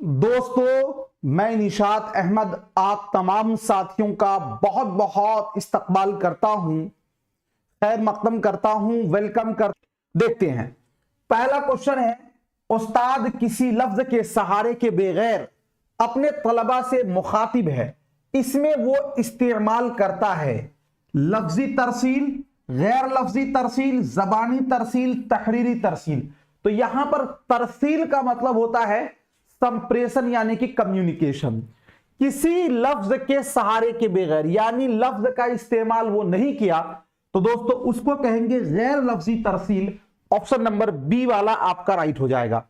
दोस्तों, मैं निशात अहमद आप तमाम साथियों का बहुत बहुत इस्तकबाल करता हूं, खैर मकदम करता हूं, वेलकम कर। देखते हैं, पहला क्वेश्चन है, उस्ताद किसी लफ्ज के सहारे के बगैर अपने तलबा से मुखातिब है, इसमें वो इस्तेमाल करता है लफ्जी तरसील, गैर लफ्जी तरसील, जबानी तरसील, तहरीरी तरसील। तो यहां पर तरसील का मतलब होता है संप्रेषण यानी कि कम्युनिकेशन। किसी लफ्ज के सहारे के बगैर यानी लफ्ज का इस्तेमाल वो नहीं किया तो दोस्तों उसको कहेंगे गैर लफ्जी तरसील। ऑप्शन नंबर बी वाला आपका राइट हो जाएगा।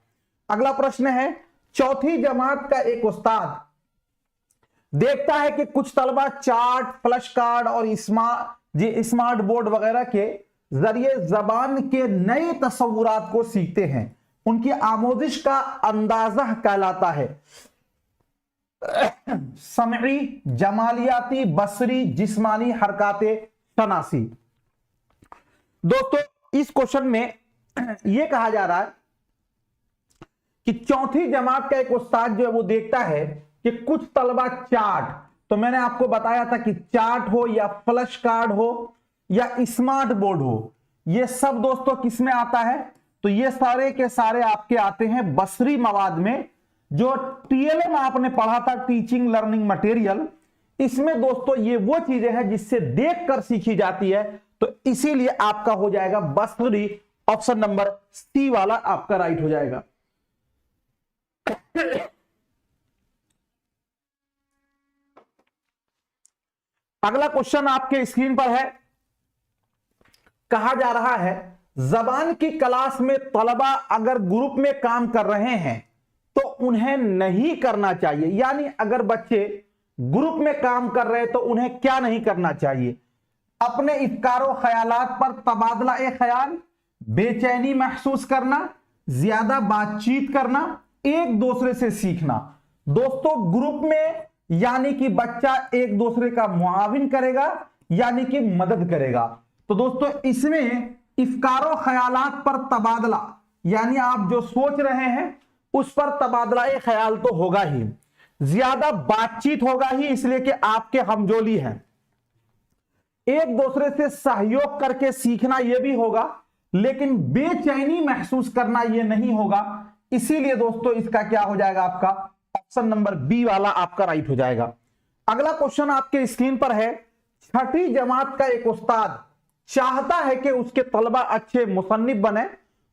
अगला प्रश्न है, चौथी जमात का एक उस्ताद देखता है कि कुछ तलबा चार्ट, फ्लश कार्ड और स्मार्ट बोर्ड वगैरह के जरिए जबान के नए तस्वुरात को सीखते हैं। उनकी आमोजिश का अंदाजा कहलाता है समई, जमालियाती, बसरी, जिस्मानी, हरकाते, शनासी। दोस्तों इस क्वेश्चन में यह कहा जा रहा है कि चौथी जमात का एक उस्ताद जो है वो देखता है कि कुछ तलबा चार्ट, तो मैंने आपको बताया था कि चार्ट हो या फ्लश कार्ड हो या स्मार्ट बोर्ड हो, ये सब दोस्तों किस में आता है? तो ये सारे के सारे आपके आते हैं बसरी मवाद में, जो टीएलएम आपने पढ़ा था, टीचिंग लर्निंग मटेरियल। इसमें दोस्तों ये वो चीजें हैं जिससे देखकर सीखी जाती है, तो इसीलिए आपका हो जाएगा बसरी। ऑप्शन नंबर सी वाला आपका राइट हो जाएगा। अगला क्वेश्चन आपके स्क्रीन पर है, कहा जा रहा है जबान की क्लास में तलबा अगर ग्रुप में काम कर रहे हैं तो उन्हें नहीं करना चाहिए। यानी अगर बच्चे ग्रुप में काम कर रहे हैं तो उन्हें क्या नहीं करना चाहिए? अपने इफ्कारो ख्यालात पर तबादला ए ख्याल, बेचैनी महसूस करना, ज्यादा बातचीत करना, एक दूसरे से सीखना। दोस्तों ग्रुप में यानी कि बच्चा एक दूसरे का मुआविन करेगा यानी कि मदद करेगा। तो दोस्तों इसमें इफ्कारो ख्यालात पर तबादला यानी आप जो सोच रहे हैं उस पर तबादला ए ख्याल तो होगा ही, ज्यादा बातचीत होगा ही इसलिए कि आपके हमजोली हैं। एक दूसरे से सहयोग करके सीखना यह भी होगा, लेकिन बेचैनी महसूस करना यह नहीं होगा। इसीलिए दोस्तों इसका क्या हो जाएगा? आपका ऑप्शन नंबर बी वाला आपका राइट हो जाएगा। अगला क्वेश्चन आपके स्क्रीन पर है, छठी जमात का एक उस्ताद चाहता है कि उसके तलबा अच्छे मुसन्निफ बने।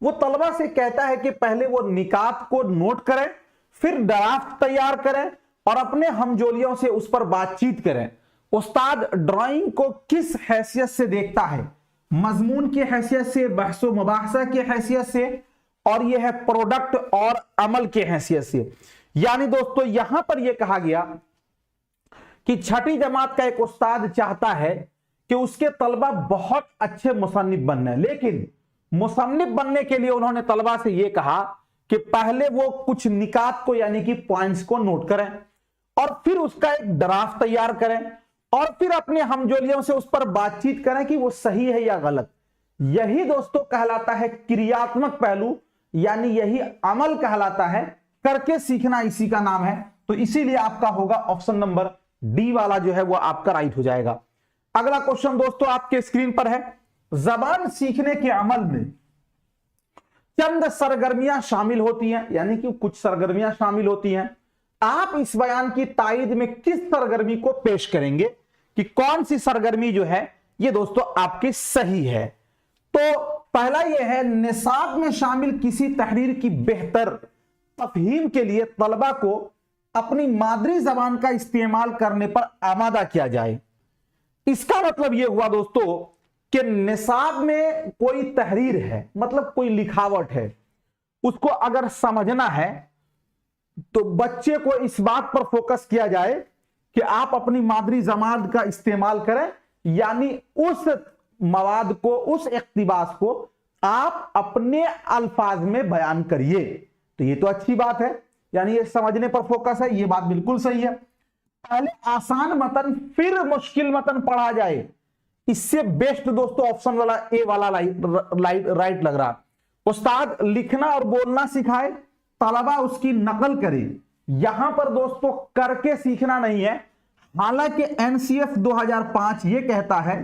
वो तलबा से कहता है कि पहले वो निकात को नोट करें, फिर ड्राफ्ट तैयार करें और अपने हमजोलियों से उस पर बातचीत करें। उस्ताद ड्राइंग को किस हैसियत से देखता है? मजमून की हैसियत से, बहसो मुबाहसा की हैसियत से, और यह है प्रोडक्ट और अमल की हैसियत से। यानी दोस्तों यहां पर यह कहा गया कि छठी जमात का एक उस्ताद चाहता है कि उसके तलबा बहुत अच्छे मुसन्निफ बनने, लेकिन मुसन्निफ बनने के लिए उन्होंने तलबा से यह कहा कि पहले वो कुछ निकात को यानी कि पॉइंट्स को नोट करें और फिर उसका एक ड्राफ्ट तैयार करें और फिर अपने हमजोलियों से उस पर बातचीत करें कि वो सही है या गलत। यही दोस्तों कहलाता है क्रियात्मक पहलू, यानी यही अमल कहलाता है, करके सीखना इसी का नाम है। तो इसीलिए आपका होगा ऑप्शन नंबर डी वाला जो है वो आपका राइट हो जाएगा। अगला क्वेश्चन दोस्तों आपके स्क्रीन पर है, जबान सीखने के अमल में चंद सरगर्मियां शामिल होती हैं, यानी कि कुछ सरगर्मियां शामिल होती हैं। आप इस बयान की तायद में किस सरगर्मी को पेश करेंगे कि कौन सी सरगर्मी जो है ये दोस्तों आपके सही है? तो पहला यह है, निसाब में शामिल किसी तहरीर की बेहतर तफहीम के लिए तलबा को अपनी मादरी जबान का इस्तेमाल करने पर आमादा किया जाए। इसका मतलब यह हुआ दोस्तों कि निसाब में कोई तहरीर है, मतलब कोई लिखावट है, उसको अगर समझना है तो बच्चे को इस बात पर फोकस किया जाए कि आप अपनी मादरी जबान का इस्तेमाल करें, यानी उस मवाद को, उस इक्तिबास को आप अपने अल्फाज में बयान करिए। तो ये तो अच्छी बात है, यानी ये समझने पर फोकस है, ये बात बिल्कुल सही है। पहले आसान मतन फिर मुश्किल मतन पढ़ा जाए, इससे बेस्ट दोस्तों ऑप्शन वाला ए वाला राइट लग रहा। उस्ताद लिखना और बोलना सिखाए, तलबा उसकी नकल करे, यहां पर दोस्तों करके सीखना नहीं है। हालांकि एनसीएफ 2005 ये कहता है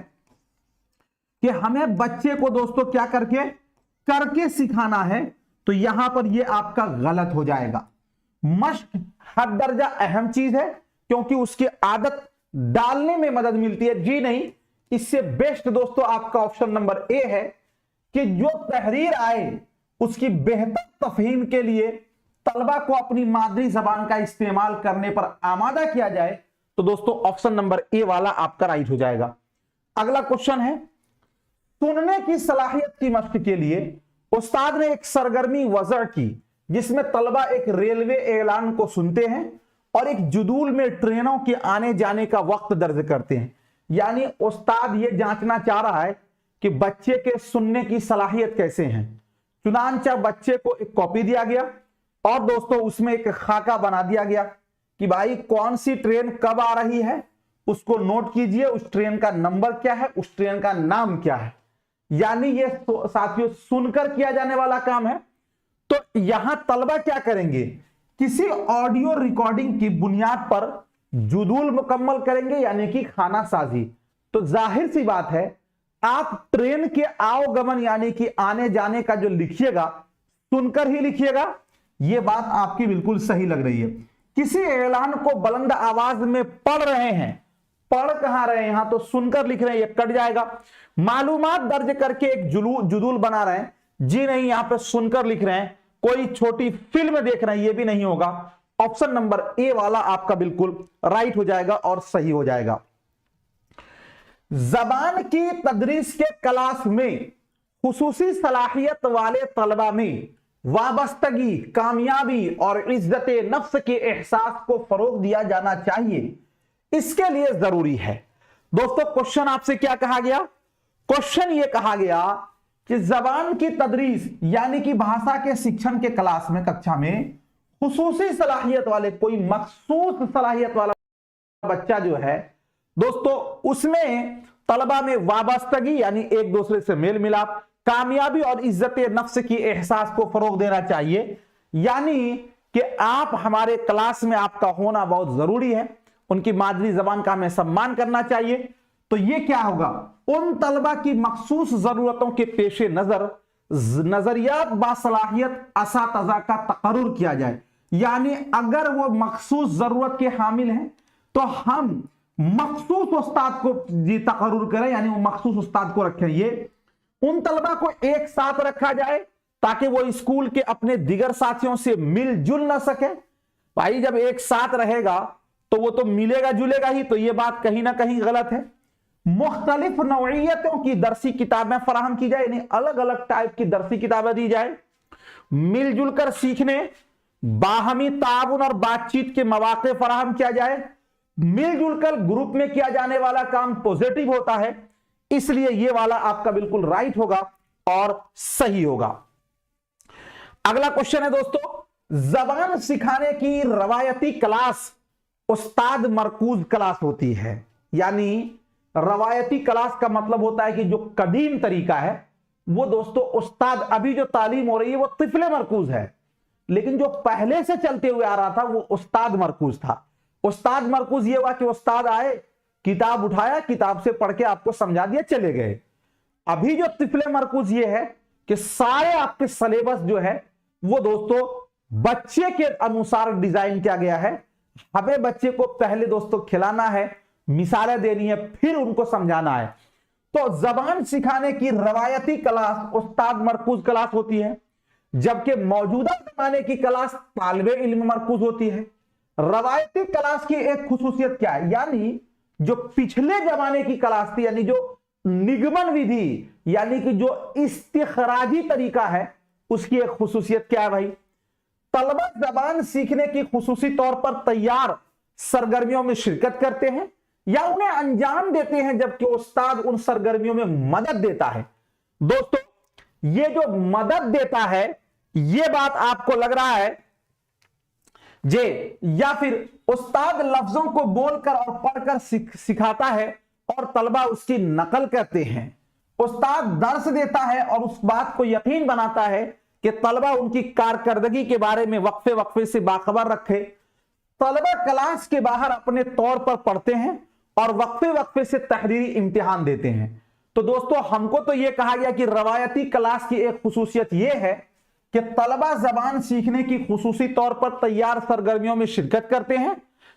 कि हमें बच्चे को दोस्तों क्या करके सिखाना है, तो यहां पर ये आपका गलत हो जाएगा। मश्क हद दर्जा अहम चीज है, क्योंकि उसकी आदत डालने में मदद मिलती है। जी नहीं, इससे बेस्ट दोस्तों आपका ऑप्शन नंबर ए है कि जो तहरीर आए उसकी बेहतर तफहीम के लिए तलबा को अपनी मादरी जबान का इस्तेमाल करने पर आमादा किया जाए। तो दोस्तों ऑप्शन नंबर ए वाला आपका राइट हो जाएगा। अगला क्वेश्चन है, सुनने की सलाहियत की मश्क के लिए उस्ताद ने एक सरगर्मी वज़अ की, जिसमें तलबा एक रेलवे ऐलान को सुनते हैं और एक जुदूल में ट्रेनों के आने जाने का वक्त दर्ज करते हैं। यानी उस्ताद ये जांचना चाह रहा है कि बच्चे के सुनने की सलाहियत कैसे है। चुनांचा बच्चे को एक कॉपी दिया गया और दोस्तों उसमें एक खाका बना दिया गया कि भाई कौन सी ट्रेन कब आ रही है, उसको नोट कीजिए, उस ट्रेन का नंबर क्या है, उस ट्रेन का नाम क्या है। यानी ये साथियों सुनकर किया जाने वाला काम है। तो यहां तलबा क्या करेंगे, किसी ऑडियो रिकॉर्डिंग की बुनियाद पर जुदूल मुकम्मल करेंगे, यानी कि खाना साजी। तो जाहिर सी बात है आप ट्रेन के आवगमन यानी कि आने जाने का जो लिखिएगा सुनकर ही लिखिएगा। यह बात आपकी बिल्कुल सही लग रही है। किसी ऐलान को बुलंद आवाज में पढ़ रहे हैं, पढ़ कहां रहे हैं, यहां तो सुनकर लिख रहे हैं, यह कट जाएगा। मालूमात दर्ज करके एक जुदूल बना रहे हैं, जी नहीं, यहां पे सुनकर लिख रहे हैं। कोई छोटी फिल्म देख रहे हैं, यह भी नहीं होगा। ऑप्शन नंबर ए वाला आपका बिल्कुल राइट हो जाएगा और सही हो जाएगा। जबान की तदरीस के क्लास में खुसूसी सलाहियत वाले तलबा में वाबस्तगी, कामयाबी और इज्जत नफ्स के एहसास को फरोग दिया जाना चाहिए। इसके लिए जरूरी है दोस्तों, क्वेश्चन आपसे क्या कहा गया, क्वेश्चन ये कहा गया कि जबान की तदरीस यानी कि भाषा के शिक्षण के क्लास में, कक्षा में खुसूसी सलाहियत वाले, कोई मखसूस सलाहियत वाला बच्चा जो है दोस्तों, उसमें तलबा में वाबस्तगी यानी एक दूसरे से मेल मिलाप, कामयाबी और इज्जत नफ्स की एहसास को फरोग देना चाहिए। यानी कि आप हमारे क्लास में आपका होना बहुत जरूरी है, उनकी मादरी जबान का हमें सम्मान करना चाहिए। तो ये क्या होगा, उन तलबा की मखसूस जरूरतों के पेशे नजर नजरियात बासलाहियत असातिज़ा का तकर्रुर किया जाए। यानी अगर वो मखसूस जरूरत के हामिल हैं तो हम मखसूस उस्ताद को जी तकर्रुर करें, यानी वो मखसूस उस्ताद को रखें। ये उन तलबा को एक साथ रखा जाए ताकि वो स्कूल के अपने दिगर साथियों से मिलजुल ना सके। भाई जब एक साथ रहेगा तो वो तो मिलेगा जुलेगा ही, तो ये बात कहीं ना कहीं गलत है। मुख्तलिफ नौइयतों की दरसी किताबें फराहम की जाए, यानी अलग अलग टाइप की दरसी किताबें दी जाए। मिलजुल कर सीखने, बाहमी ताउन और बातचीत के मौके फराहम किया जाए। मिलजुल कर ग्रुप में किया जाने वाला काम पॉजिटिव होता है, इसलिए यह वाला आपका बिल्कुल राइट होगा और सही होगा। अगला क्वेश्चन है दोस्तों, जबान सिखाने की रवायती क्लास उस्ताद मरकूज क्लास होती है। यानी रवायती क्लास का मतलब होता है कि जो कदीम तरीका है वो दोस्तों उस्ताद, अभी जो तालीम हो रही है वो तिफले मरकूज है, लेकिन जो पहले से चलते हुए आ रहा था वो उस्ताद मरकूज था। उस्ताद मरकूज ये हुआ कि उस्ताद आए, किताब उठाया, किताब से पढ़ के आपको समझा दिया, चले गए। अभी जो तिफले मरकूज ये है कि सारे आपके सिलेबस जो है वो दोस्तों बच्चे के अनुसार डिजाइन किया गया है। हमें बच्चे को पहले दोस्तों खिलाना है, मिसालें देनी है, फिर उनको समझाना है। तो जबान सिखाने की रवायती क्लास उस्ताद मरकूज क्लास होती है, जबकि मौजूदा जमाने की क्लास तालिबे इल्म मरकूज होती है। रवायती क्लास की एक खुसूसियत क्या है, यानी जो पिछले जमाने की क्लास थी, यानी जो निगमन विधि यानी कि जो इस्तिखराजी तरीका है, उसकी एक खुसूसियत क्या है भाई, तलबा जबान सीखने की खुसूसी तौर पर तैयार सरगर्मियों में शिरकत करते हैं या उन्हें अंजाम देते हैं, जबकि उस्ताद उन सरगर्मियों में मदद देता है। दोस्तों ये जो मदद देता है, ये बात आपको लग रहा है जे, या फिर उस्ताद लफ्जों को बोलकर और पढ़कर सिखाता है और तलबा उसकी नकल करते हैं। उस्ताद दर्स देता है और उस बात को यकीन बनाता है कि तलबा उनकी कारकर्दगी के बारे में वक्फे वक्फे से बाखबर रखे। तलबा क्लास के बाहर अपने तौर पर पढ़ते हैं और वक्फे वक्फे से तहरीरी इम्तिहान देते हैं। तो दोस्तों हमको तो यह कहा गया कि रवायती क्लास की एक खुसूसियत यह है कि तलबा जबान सीखने की खुसूसी तौर पर तैयार सरगर्मियों में शिरकत करते हैं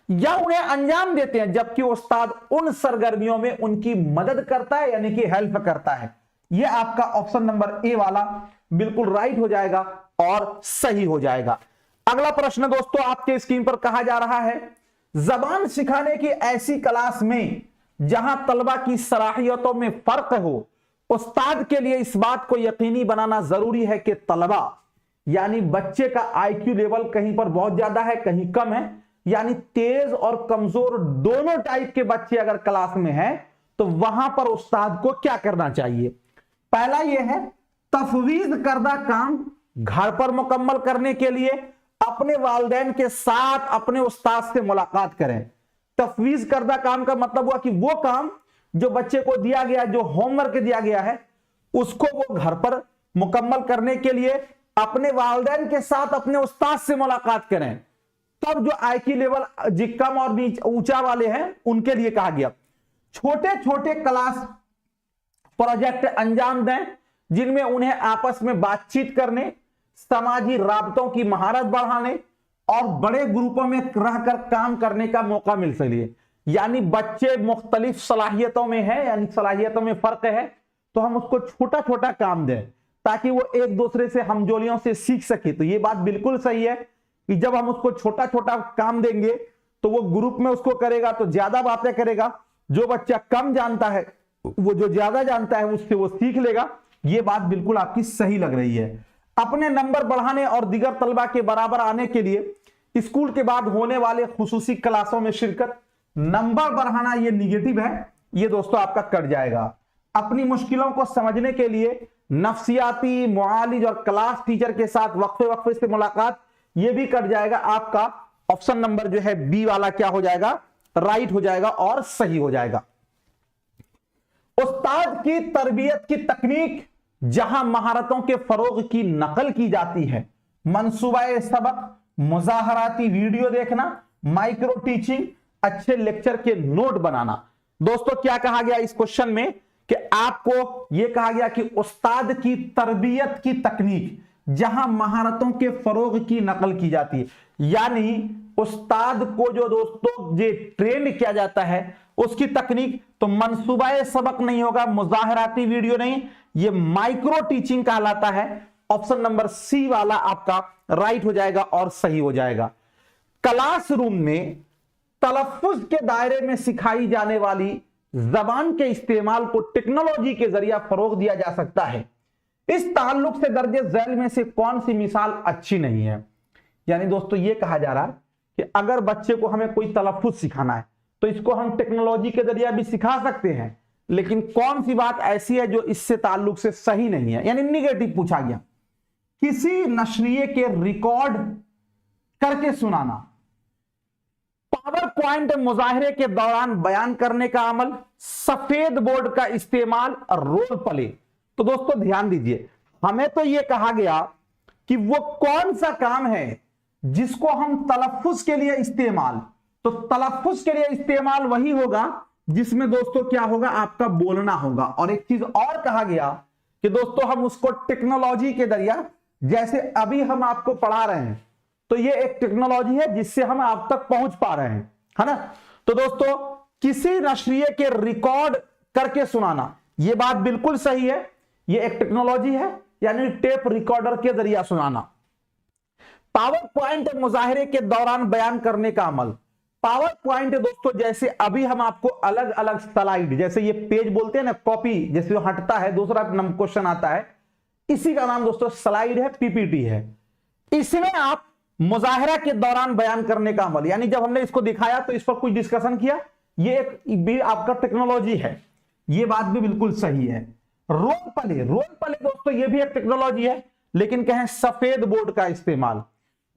या उन्हें अंजाम देते हैं, जबकि उस्ताद उन सरगर्मियों में उनकी मदद करता है, यानी कि हेल्प करता है। यह आपका ऑप्शन नंबर ए वाला बिल्कुल राइट हो जाएगा और सही हो जाएगा। अगला प्रश्न दोस्तों आपके स्क्रीन पर कहा जा रहा है, जबान सिखाने की ऐसी क्लास में जहां तलबा की सलाहियतों में फर्क हो, उस्ताद के लिए इस बात को यकीनी बनाना जरूरी है कि तलबा यानी बच्चे का आईक्यू लेवल कहीं पर बहुत ज्यादा है, कहीं कम है, यानी तेज और कमजोर दोनों टाइप के बच्चे अगर क्लास में हैं तो वहां पर उस्ताद को क्या करना चाहिए। पहला यह है, तफवीज करदा काम घर पर मुकम्मल करने के लिए अपने वालिदैन के साथ अपने उस्ताद से मुलाकात करें। तफवीज करदा काम का मतलब हुआ कि वो काम जो बच्चे को दिया गया, जो होमवर्क दिया गया है, उसको वो घर पर मुकम्मल करने के लिए अपने वालिदैन के साथ अपने उस्ताद से मुलाकात करें। तब जो आईक्यू लेवल जी कम और ऊंचा वाले हैं उनके लिए कहा गया। छोटे छोटे क्लास प्रोजेक्ट अंजाम दें जिनमें उन्हें आपस में बातचीत करने, समाजी राबतों की महारत बढ़ाने और बड़े ग्रुपों में रहकर काम करने का मौका मिल सके। यानी बच्चे मुख्तलिफ सलाहियतों में है, यानी सलाहियतों में फर्क है, तो हम उसको छोटा छोटा काम दें ताकि वो एक दूसरे से हमजोलियों से सीख सके। तो ये बात बिल्कुल सही है कि जब हम उसको छोटा छोटा काम देंगे तो वो ग्रुप में उसको करेगा तो ज्यादा बातें करेगा। जो बच्चा कम जानता है वो जो ज्यादा जानता है उससे वो सीख लेगा। ये बात बिल्कुल आपकी सही लग रही है। अपने नंबर बढ़ाने और दिगर तलबा के बराबर आने के लिए स्कूल के बाद होने वाले खुसूसी क्लासों में शिरकत, नंबर बढ़ाना ये निगेटिव है, ये दोस्तों आपका कट जाएगा। अपनी मुश्किलों को समझने के लिए नफ्सियाती मुआलिज और क्लास टीचर के साथ वक्फे वक्फे से मुलाकात, ये भी कट जाएगा। आपका ऑप्शन नंबर जो है बी वाला क्या हो जाएगा, राइट हो जाएगा और सही हो जाएगा। उस्ताद की तरबियत की तकनीक जहां महारतों के फरोग की नकल की जाती है, मंसूबाए सबक, मुजाहराती वीडियो देखना, माइक्रो टीचिंग, अच्छे लेक्चर के नोट बनाना। दोस्तों क्या कहा गया इस क्वेश्चन में कि आपको यह कहा गया कि उस्ताद की तरबियत की तकनीक जहां महारतों के फरोग की नकल की जाती है, यानी उस्ताद को जो दोस्तों ये ट्रेन किया जाता है उसकी तकनीक, तो मंसूबाए सबक नहीं होगा, मुजाहराती वीडियो नहीं, ये माइक्रो टीचिंग कहलाता है। ऑप्शन नंबर सी वाला आपका राइट हो जाएगा और सही हो जाएगा। क्लासरूम में तलफ्फुज के दायरे में सिखाई जाने वाली जबान के इस्तेमाल को टेक्नोलॉजी के जरिए फरोग दिया जा सकता है। इस ताल्लुक से दर्जे झैल में से कौन सी मिसाल अच्छी नहीं है। यानी दोस्तों ये कहा जा रहा है कि अगर बच्चे को हमें कोई तलफ्फुज सिखाना है तो इसको हम टेक्नोलॉजी के जरिए भी सिखा सकते हैं, लेकिन कौन सी बात ऐसी है जो इससे ताल्लुक से सही नहीं है, यानी निगेटिव पूछा गया। किसी नशरिये के रिकॉर्ड करके सुनाना, पावर पॉइंट मुजाहरे के दौरान बयान करने का अमल, सफेद बोर्ड का इस्तेमाल और रोल प्ले। तो दोस्तों ध्यान दीजिए, हमें तो यह कहा गया कि वो कौन सा काम है जिसको हम तलफ्फुज के लिए इस्तेमाल, तो तलफ्फुज के लिए इस्तेमाल वही होगा जिसमें दोस्तों क्या होगा, आपका बोलना होगा। और एक चीज और कहा गया कि दोस्तों हम उसको टेक्नोलॉजी के जरिए, जैसे अभी हम आपको पढ़ा रहे हैं तो ये एक टेक्नोलॉजी है जिससे हम आप तक पहुंच पा रहे हैं, है ना। तो दोस्तों किसी नशरिये के रिकॉर्ड करके सुनाना, ये बात बिल्कुल सही है, ये एक टेक्नोलॉजी है, यानी टेप रिकॉर्डर के जरिए सुनाना। पावर पॉइंट मुजाहरे के दौरान बयान करने का अमल, पावर पॉइंट दोस्तों जैसे अभी हम आपको अलग अलग स्लाइड, जैसे ये पेज बोलते हैं ना, कॉपी जैसे हटता है दूसरा क्वेश्चन आता है, इसी का नाम दोस्तों स्लाइड है, पीपीटी है। इसमें आप मुजाहरा के दौरान बयान करने का अमल, यानी जब हमने इसको दिखाया तो इस पर कुछ डिस्कशन किया, ये एक भी आपका टेक्नोलॉजी है, ये बात भी बिल्कुल सही है। रोल प्ले, रोल प्ले दोस्तों ये भी एक टेक्नोलॉजी है, लेकिन कहें सफेद बोर्ड का इस्तेमाल,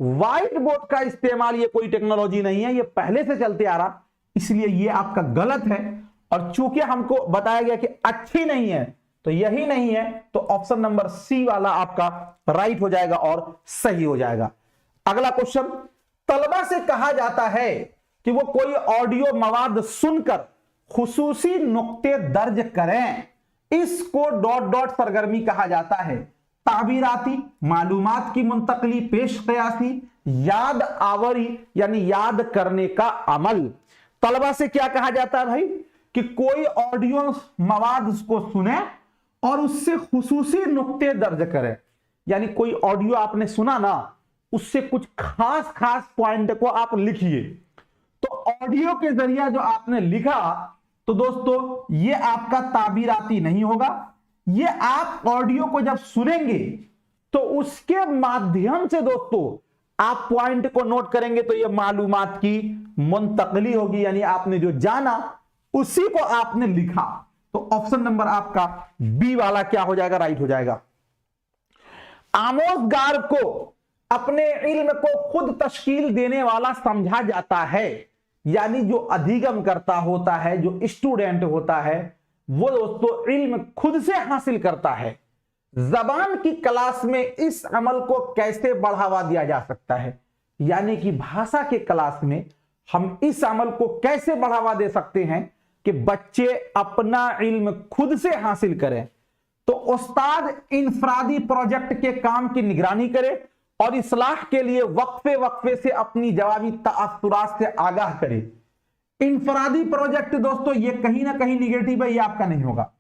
व्हाइट बोर्ड का इस्तेमाल, ये कोई टेक्नोलॉजी नहीं है, ये पहले से चलते आ रहा, इसलिए ये आपका गलत है। और चूंकि हमको बताया गया कि अच्छी नहीं है तो यही नहीं है, तो ऑप्शन नंबर सी वाला आपका राइट हो जाएगा और सही हो जाएगा। अगला क्वेश्चन, तलबा से कहा जाता है कि वो कोई ऑडियो मवाद सुनकर खुसूसी नुक्ते दर्ज करें, इसको डॉट डॉट सरगर्मी कहा जाता है। ताबीराती, मालूमात की मुंतकली, पेश कयासी, याद आवरी यानी याद करने का अमल। तलबा से क्या कहा जाता है भाई कि कोई ऑडियो मवाद उसको सुने और उससे खुसूसी नुक्ते दर्ज करें, यानी कोई ऑडियो आपने सुना ना, उससे कुछ खास खास पॉइंट को आप लिखिए। तो ऑडियो के जरिए जो आपने लिखा तो दोस्तों ये आपका ताबीराती नहीं होगा, ये आप ऑडियो को जब सुनेंगे तो उसके माध्यम से दोस्तों आप पॉइंट को नोट करेंगे तो ये मालूमात की मुंतकली होगी, यानी आपने जो जाना उसी को आपने लिखा। तो ऑप्शन नंबर आपका बी वाला क्या हो जाएगा, राइट हो जाएगा। आमोजगार को अपने इल्म को खुद तश्कील देने वाला समझा जाता है, यानी जो अधिगम करता होता है, जो स्टूडेंट होता है, वो दोस्तों इल्म खुद से हासिल करता है। जबान की क्लास में इस अमल को कैसे बढ़ावा दिया जा सकता है, यानी कि भाषा के क्लास में हम इस अमल को कैसे बढ़ावा दे सकते हैं कि बच्चे अपना इल्म खुद से हासिल करें। तो उस्ताद इनफरादी प्रोजेक्ट के काम की निगरानी करे और इस्लाह के लिए वक्फे वक्फे से अपनी जवाबी तासुरात से आगाह करे। इनफरादी प्रोजेक्ट दोस्तों ये कहीं ना कहीं निगेटिव है, ये आपका नहीं होगा।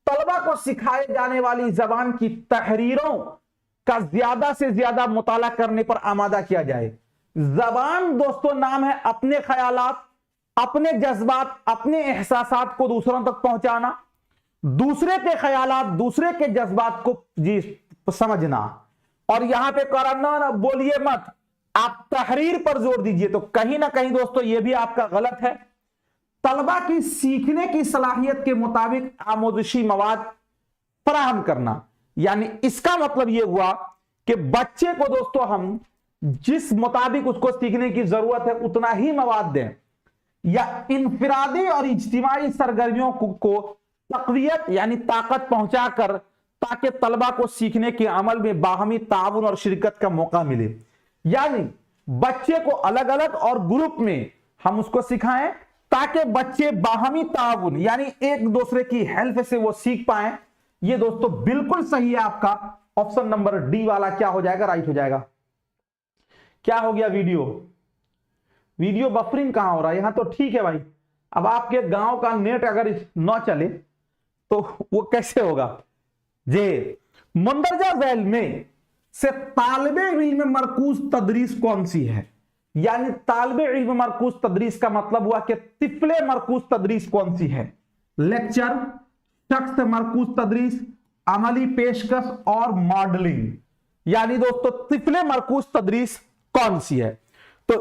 तलबा को सिखाए जाने वाली जबान की तहरीरों का ज्यादा से ज्यादा मुताला करने पर आमादा किया जाए। जबान दोस्तों नाम है अपने ख्यालात, अपने जज्बात, अपने एहसासात को दूसरों तक पहुंचाना, दूसरे के ख्यालात, दूसरे के जज्बात को जी समझना। और यहां पे करना ना बोलिए मत, आप तहरीर पर जोर दीजिए, तो कहीं ना कहीं दोस्तों ये भी आपका गलत है। तलबा की सीखने की सलाहियत के मुताबिक आमोदशी मवाद फराहम करना, यानी इसका मतलब यह हुआ कि बच्चे को दोस्तों हम जिस मुताबिक उसको सीखने की जरूरत है उतना ही मवाद दें, या इनफिरादी और इज्तिमाई सरगर्मियों को तक़वियत यानी ताकत पहुंचाकर ताकि तलबा को सीखने के अमल में बाहमी ताउन और शिरकत का मौका मिले। यानी बच्चे को अलग अलग और ग्रुप में हम उसको सिखाएं ताकि बच्चे बाहमी ताउन यानी एक दूसरे की हेल्प से वो सीख पाए। ये दोस्तों बिल्कुल सही है आपका ऑप्शन नंबर डी वाला क्या हो जाएगा, राइट हो जाएगा। क्या हो गया, वीडियो बफरिंग कहां हो रहा है, यहां तो ठीक है भाई। अब आपके गांव का नेट अगर न चले तो वो कैसे होगा। जे मंदरजा झैल में से तालिबे इल्म मरकूज तदरीस कौन सी है, यानी तालिबे इल्म मरकूज तदरीस का मतलब हुआ कि तिफले मरकूज तदरीस कौन सी है। लेक्चर, शख्स मरकूज तदरीस, अमली पेशकश और मॉडलिंग, यानी दोस्तों तिफले मरकूज तदरीस कौन सी है। तो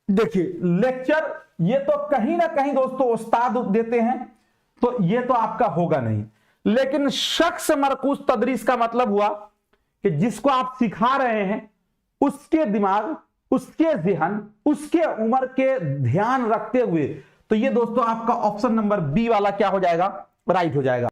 देखिए लेक्चर ये तो कहीं ना कहीं दोस्तों उस्ताद देते हैं, तो ये तो आपका होगा नहीं। लेकिन शख्स मरकूज तदरीस का मतलब हुआ कि जिसको आप सिखा रहे हैं उसके दिमाग, उसके ज़हन, उसके उम्र के ध्यान रखते हुए, तो ये दोस्तों आपका ऑप्शन नंबर बी वाला क्या हो जाएगा, राइट हो जाएगा।